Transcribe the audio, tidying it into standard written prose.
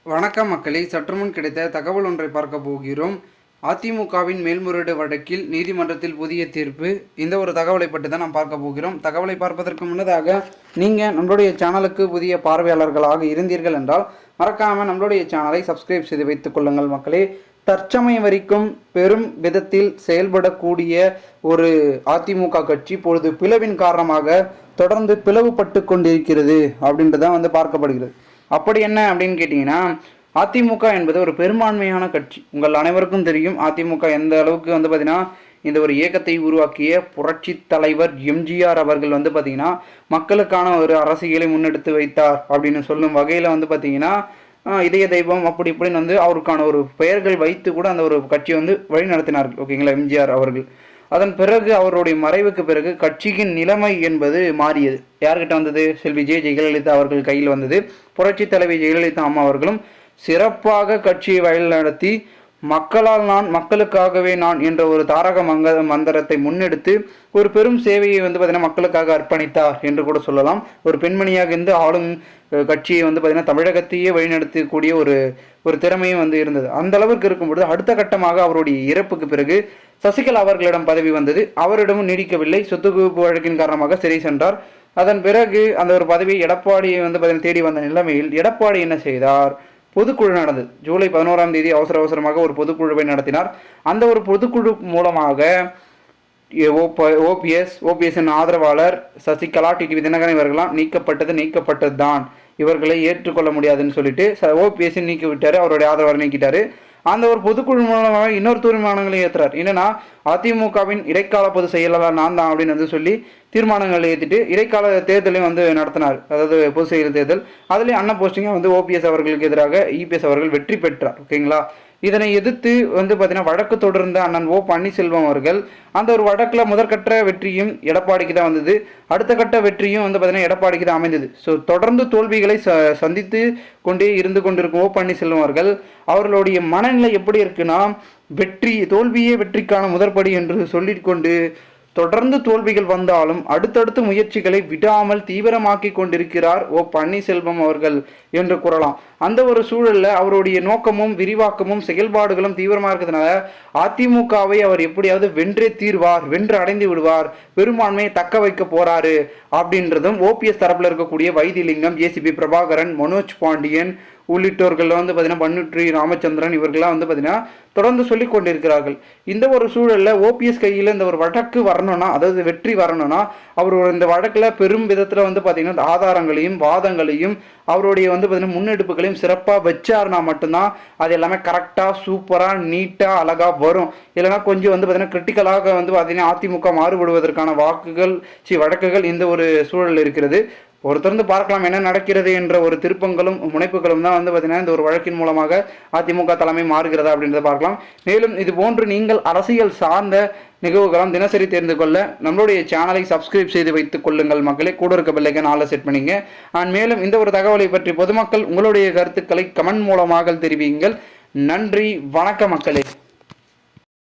வணக்கம் மக்களே, சற்றுமுன் கிடைத்த தகவல் ஒன்றை பார்க்க போகிறோம். அதிமுகவின் மேல்முறையீடு வழக்கில் நீதிமன்றத்தில் புதிய தீர்ப்பு. இந்த ஒரு தகவலை பற்றி தான் நாம் பார்க்க போகிறோம். தகவலை பார்ப்பதற்கு முன்னதாக நீங்கள் நம்மளுடைய சேனலுக்கு புதிய பார்வையாளர்களாக இருந்தீர்கள் என்றால் மறக்காமல் நம்மளுடைய சேனலை சப்ஸ்கிரைப் செய்து வைத்துக் கொள்ளுங்கள் மக்களே. தற்சமயம் வரைக்கும் பெரும் விதத்தில் செயல்படக்கூடிய ஒரு அதிமுக கட்சி பொழுது பிளவின் காரணமாக தொடர்ந்து பிளவுபட்டு கொண்டிருக்கிறது அப்படின்றதான் பார்க்கப்படுகிறது. அப்படி என்ன அப்படின்னு கேட்டிங்கன்னா, அதிமுக என்பது ஒரு பெரும்பான்மையான கட்சி. உங்கள் அனைவருக்கும் தெரியும் அதிமுக எந்த அளவுக்கு பார்த்திங்கன்னா இந்த ஒரு இயக்கத்தை உருவாக்கிய புரட்சி தலைவர் எம்ஜிஆர் அவர்கள் பார்த்திங்கன்னா மக்களுக்கான ஒரு அரசியலை முன்னெடுத்து வைத்தார் அப்படின்னு சொல்லும் வகையில் பார்த்திங்கன்னா இதய தெய்வம் அப்படி இப்படின்னு அவருக்கான ஒரு பெயர்கள் வைத்து கூட அந்த ஒரு கட்சியை வழி நடத்தினார்கள். ஓகேங்களா, எம்ஜிஆர் அவர்கள். அதன் பிறகு அவருடைய மறைவுக்கு பிறகு கட்சியின் நிலைமை என்பது மாறியது. யார்கிட்ட வந்தது? செல்வி ஜெயலலிதா அவர்கள் கையில் வந்தது. புரட்சி தலைவி ஜெயலலிதா அம்மா அவர்களும் சிறப்பாக கட்சியை வழி நடத்தி மக்களால் நான் மக்களுக்காகவே நான் என்ற ஒரு தாரக மந்திரத்தை முன்னெடுத்து ஒரு பெரும் சேவையை பார்த்தீங்கன்னா மக்களுக்காக அர்ப்பணித்தார் என்று கூட சொல்லலாம். ஒரு பெண்மணியாக இருந்து ஆளும் கட்சியை பார்த்தீங்கன்னா தமிழகத்தையே வழிநடத்தக்கூடிய ஒரு திறமையும் இருந்தது. அந்த அளவுக்கு இருக்கும்பொழுது அடுத்த கட்டமாக அவருடைய இறப்புக்கு பிறகு சசிகலா அவர்களிடம் பதவி வந்தது. அவரிடமும் நீடிக்கவில்லை. சொத்து குவிப்பு வழக்கின் காரணமாக சிறை சென்றார். அதன் பிறகு அந்த ஒரு பதவியை எடப்பாடியை பார்த்தீங்கன்னா தேடி வந்த நிலைமையில் எடப்பாடி என்ன செய்தார்? பொதுக்குழு நடந்தது. ஜூலை 11ஆம் தேதி அவசரமாக ஒரு பொதுக்குழுவை நடத்தினார். அந்த ஒரு பொதுக்குழு மூலமாக ஓபிஎஸ் ஆதரவாளர் சசிகலா, டிடிவி தினகரன் இவர்களாம் நீக்கப்பட்டது தான், இவர்களை ஏற்றுக்கொள்ள முடியாதுன்னு சொல்லிட்டு ஓபிஎஸ் நீக்கி விட்டாரு, அவருடைய ஆதரவாளர் நீக்கிட்டாரு. அந்த ஒரு பொதுக்குழு மூலமாக இன்னொரு தீர்மானங்களையும் ஏற்றுறார். என்னன்னா, அதிமுகவின் இடைக்கால பொதுச் செயலாளர் நான் தான் அப்படின்னு சொல்லி தீர்மானங்களை ஏற்றிட்டு இடைக்கால தேர்தலையும் நடத்தினார். அதாவது பொது செயல் தேர்தல். அதுலேயும் அண்ணன் போஸ்டிங்க ஓபிஎஸ் அவர்களுக்கு எதிராக இபிஎஸ் அவர்கள் வெற்றி பெற்றார். ஓகேங்களா, இதனை எதிர்த்து பார்த்தீங்கன்னா வழக்கு தொடர்ந்த அண்ணன் ஓ பன்னீர்செல்வம் அவர்கள் அந்த ஒரு வழக்கில் முதற்கட்ட வெற்றியும் எடப்பாடிக்கு தான் வந்தது. அடுத்த கட்ட வெற்றியும் பார்த்தீங்கன்னா எடப்பாடிக்கு தான் அமைந்தது. ஸோ தொடர்ந்து தோல்விகளை சந்தித்து கொண்டே இருந்து கொண்டிருக்கும் ஓ பன்னீர்செல்வம் அவர்களுடைய மனநிலை எப்படி இருக்குன்னா, தோல்வியே வெற்றிக்கான முதற்படி என்று சொல்லிக்கொண்டு தொடர்ந்து தோல்விகள் வந்தாலும் அடுத்தடுத்த முயற்சிகளை விடாமல் தீவிரமாக்கி கொண்டிருக்கிறார் ஓ பன்னீர்செல்வம் அவர்கள் என்று கூறலாம். அந்த ஒரு சூழலில் அவருடைய நோக்கமும் விரிவாக்கமும் செயல்பாடுகளும் தீவிரமாக இருக்கிறதுனால அதிமுகவை அவர் எப்படியாவது வென்றே தீர்வார், வென்று அடைந்து விடுவார், பெரும்பான்மையை தக்க வைக்க போறாரு அப்படின்றதும் ஓபிஎஸ் தரப்பில் இருக்கக்கூடிய வைத்திலிங்கம், ஜேசிபி பிரபாகரன், மனோஜ் பாண்டியன் உள்ளிட்டோர்கள் பார்த்தீங்கன்னா பன்னுற்றி ராமச்சந்திரன் இவர்கள்லாம் பார்த்தீங்கன்னா தொடர்ந்து சொல்லி கொண்டிருக்கிறார்கள். இந்த ஒரு சூழலில் ஓபிஎஸ் கையில் இந்த ஒரு வழக்கு வரணும்னா, அதாவது வெற்றி வரணும்னா, அவர் இந்த வழக்கில் பெரும் விதத்தில் பார்த்தீங்கன்னா ஆதாரங்களையும் வாதங்களையும் அவருடைய பார்த்தீங்கன்னா முன்னெடுப்புகளையும் சிறப்பாக வச்சார்னா மட்டும்தான் அது எல்லாமே கரெக்டாக சூப்பராக நீட்டாக அழகாக வரும். இல்லைனா கொஞ்சம் பார்த்தீங்கன்னா கிரிட்டிக்கலாக பார்த்தீங்கன்னா அதிமுக மாறுபடுவதற்கான வழக்குகள் இந்த ஒரு சூழல் இருக்கிறது. ஒருத்தருந்து பார்க்கலாம் என்ன நடக்கிறது என்ற ஒரு திருப்பங்களும் முனைப்புகளும் தான் பார்த்தீங்கன்னா இந்த ஒரு வழக்கின் மூலமாக அதிமுக தலைமை மாறுகிறதா அப்படின்றத பார்க்கலாம். மேலும் இது போன்று நீங்கள் அரசியல் சார்ந்த நிகழ்வுகளும் தினசரி தெரிந்து கொள்ள நம்மளுடைய சேனலை சப்ஸ்கிரைப் செய்து வைத்துக் கொள்ளுங்கள் மக்களே. கூட இருக்க பெல்லைக்கன் ஆள செட் பண்ணிங்க. மேலும் இந்த ஒரு தகவலை பற்றி பொதுமக்கள் உங்களுடைய கருத்துக்களை கமெண்ட் மூலமாக தெரிவியுங்கள். நன்றி, வணக்கம் மக்களே.